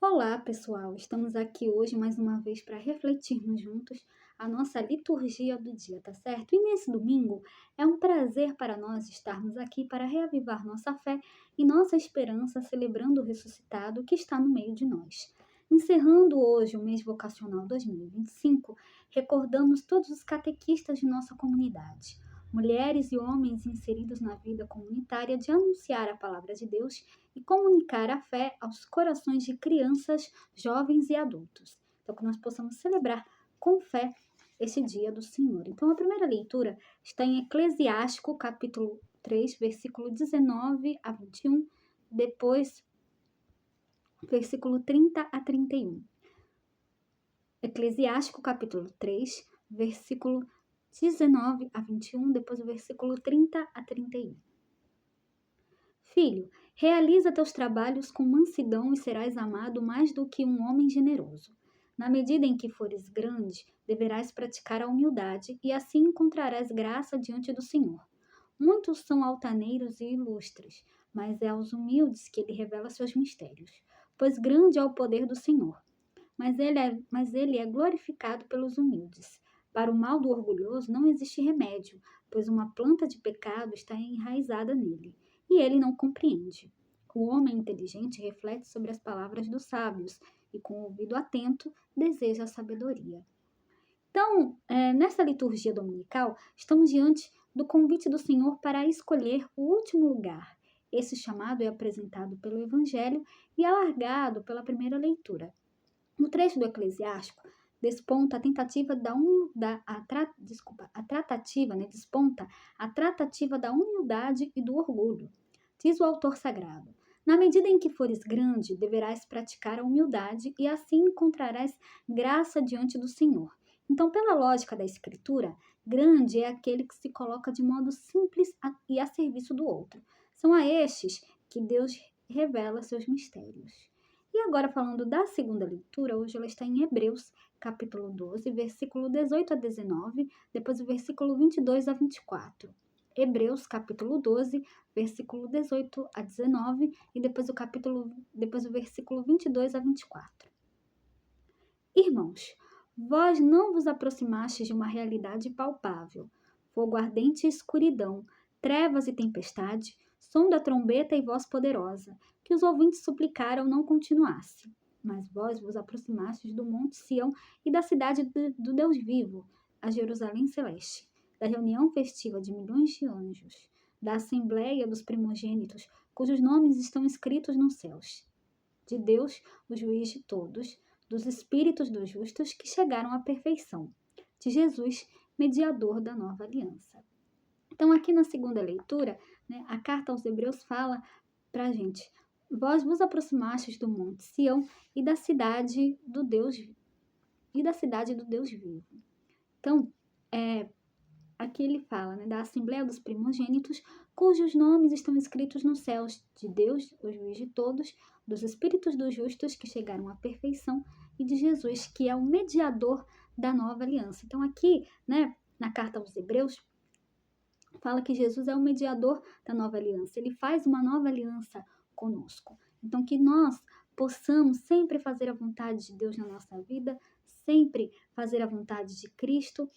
Olá, pessoal! Estamos aqui hoje mais uma vez para refletirmos juntos a nossa liturgia do dia, tá certo? E nesse domingo é um prazer para nós estarmos aqui para reavivar nossa fé e nossa esperança, celebrando o ressuscitado que está no meio de nós. Encerrando hoje o mês vocacional 2025, recordamos todos os catequistas de nossa comunidade, mulheres e homens inseridos na vida comunitária de anunciar a palavra de Deus e comunicar a fé aos corações de crianças, jovens e adultos. Então, que nós possamos celebrar com fé esse dia do Senhor. Então, a primeira leitura está em Eclesiástico, capítulo 3, versículo 19 a 21, depois versículo 30 a 31. Eclesiástico, capítulo 3, versículo 19 a 21, depois o versículo 30 a 31. Filho, realiza teus trabalhos com mansidão e serás amado mais do que um homem generoso. Na medida em que fores grande, deverás praticar a humildade e assim encontrarás graça diante do Senhor. Muitos são altaneiros e ilustres, mas é aos humildes que ele revela seus mistérios. Pois grande é o poder do Senhor, mas ele é glorificado pelos humildes. Para o mal do orgulhoso não existe remédio, pois uma planta de pecado está enraizada nele e ele não compreende. O homem inteligente reflete sobre as palavras dos sábios e, com o ouvido atento, deseja a sabedoria. Então, nesta liturgia dominical, estamos diante do convite do Senhor para escolher o último lugar. Esse chamado é apresentado pelo Evangelho e alargado pela primeira leitura. No trecho do Eclesiástico, desponta a tratativa da humildade e do orgulho. Diz o autor sagrado: na medida em que fores grande, deverás praticar a humildade e assim encontrarás graça diante do Senhor. Então, pela lógica da Escritura, grande é aquele que se coloca de modo simples e a serviço do outro. São a estes que Deus revela seus mistérios. E agora, falando da segunda leitura, hoje ela está em Hebreus, capítulo 12, versículo 18 a 19, depois o versículo 22 a 24. Hebreus, capítulo 12, versículo 18 a 19 e depois o versículo 22 a 24. Irmãos, vós não vos aproximastes de uma realidade palpável, fogo ardente e escuridão, trevas e tempestade, som da trombeta e voz poderosa, que os ouvintes suplicaram não continuasse. Mas vós vos aproximastes do monte Sião e da cidade do Deus vivo, a Jerusalém celeste, da reunião festiva de milhões de anjos, da assembleia dos primogênitos, cujos nomes estão escritos nos céus, de Deus, o juiz de todos, dos espíritos dos justos que chegaram à perfeição, de Jesus, mediador da nova aliança. Então, aqui na segunda leitura, a carta aos Hebreus fala para a gente: vós vos aproximastes do monte Sião e da cidade do Deus vivo. Então, aqui ele fala da Assembleia dos Primogênitos, cujos nomes estão escritos nos céus, de Deus, o juiz de todos, dos espíritos dos justos que chegaram à perfeição e de Jesus, que é o mediador da nova aliança. Então, aqui, na carta aos Hebreus, fala que Jesus é o mediador da nova aliança. Ele faz uma nova aliança conosco. Então, que nós possamos sempre fazer a vontade de Deus na nossa vida, sempre fazer a vontade de Cristo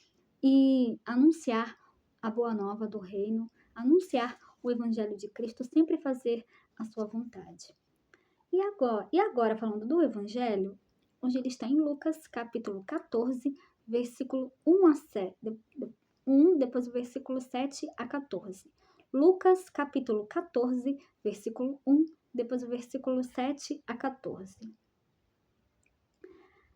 e anunciar a boa nova do reino, anunciar o evangelho de Cristo, sempre fazer a sua vontade. E agora falando do evangelho, hoje ele está em Lucas, capítulo 14, versículo 1, depois o versículo 7 a 14. Lucas, capítulo 14, versículo 1, depois o versículo 7 a 14.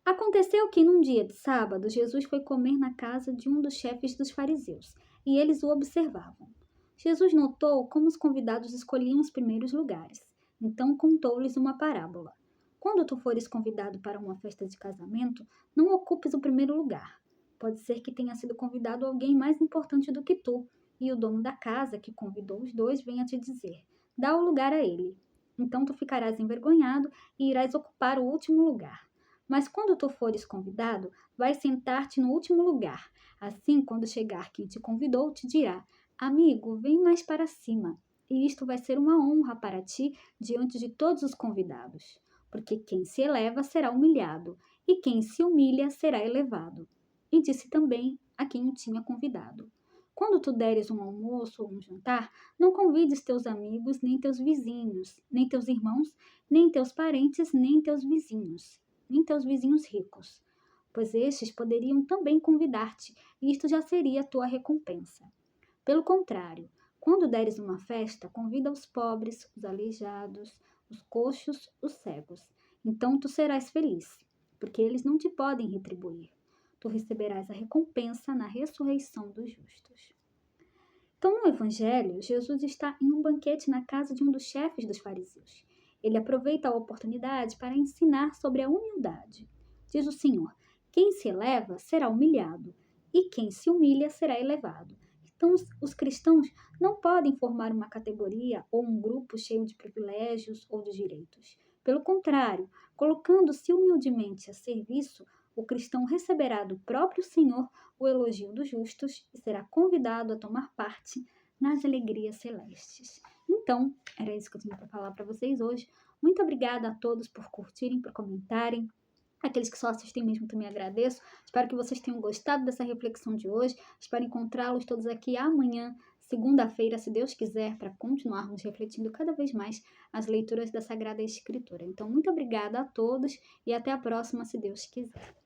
Aconteceu que num dia de sábado, Jesus foi comer na casa de um dos chefes dos fariseus, e eles o observavam. Jesus notou como os convidados escolhiam os primeiros lugares. Então contou-lhes uma parábola. Quando tu fores convidado para uma festa de casamento, não ocupes o primeiro lugar. Pode ser que tenha sido convidado alguém mais importante do que tu, e o dono da casa, que convidou os dois, venha te dizer: dá o lugar a ele. Então tu ficarás envergonhado e irás ocupar o último lugar. Mas quando tu fores convidado, vai sentar-te no último lugar. Assim, quando chegar quem te convidou, te dirá: amigo, vem mais para cima. E isto vai ser uma honra para ti diante de todos os convidados. porque quem se eleva será humilhado, e quem se humilha será elevado. E disse também a quem o tinha convidado: quando tu deres um almoço ou um jantar, não convides teus amigos, nem teus vizinhos, nem teus irmãos, nem teus parentes, nem teus vizinhos ricos, pois estes poderiam também convidar-te, e isto já seria a tua recompensa. Pelo contrário, quando deres uma festa, convida os pobres, os aleijados, os coxos, os cegos. Então tu serás feliz, porque eles não te podem retribuir. Tu receberás a recompensa na ressurreição dos justos. Então, no Evangelho, Jesus está em um banquete na casa de um dos chefes dos fariseus. Ele aproveita a oportunidade para ensinar sobre a humildade. Diz o Senhor: quem se eleva será humilhado, e quem se humilha será elevado. Então, os cristãos não podem formar uma categoria ou um grupo cheio de privilégios ou de direitos. Pelo contrário, colocando-se humildemente a serviço, o cristão receberá do próprio Senhor o elogio dos justos e será convidado a tomar parte nas alegrias celestes. Então, era isso que eu tinha para falar para vocês hoje. Muito obrigada a todos por curtirem, por comentarem. Aqueles que só assistem mesmo também agradeço. Espero que vocês tenham gostado dessa reflexão de hoje. Espero encontrá-los todos aqui amanhã, segunda-feira, se Deus quiser, para continuarmos refletindo cada vez mais as leituras da Sagrada Escritura. Então, muito obrigada a todos e até a próxima, se Deus quiser.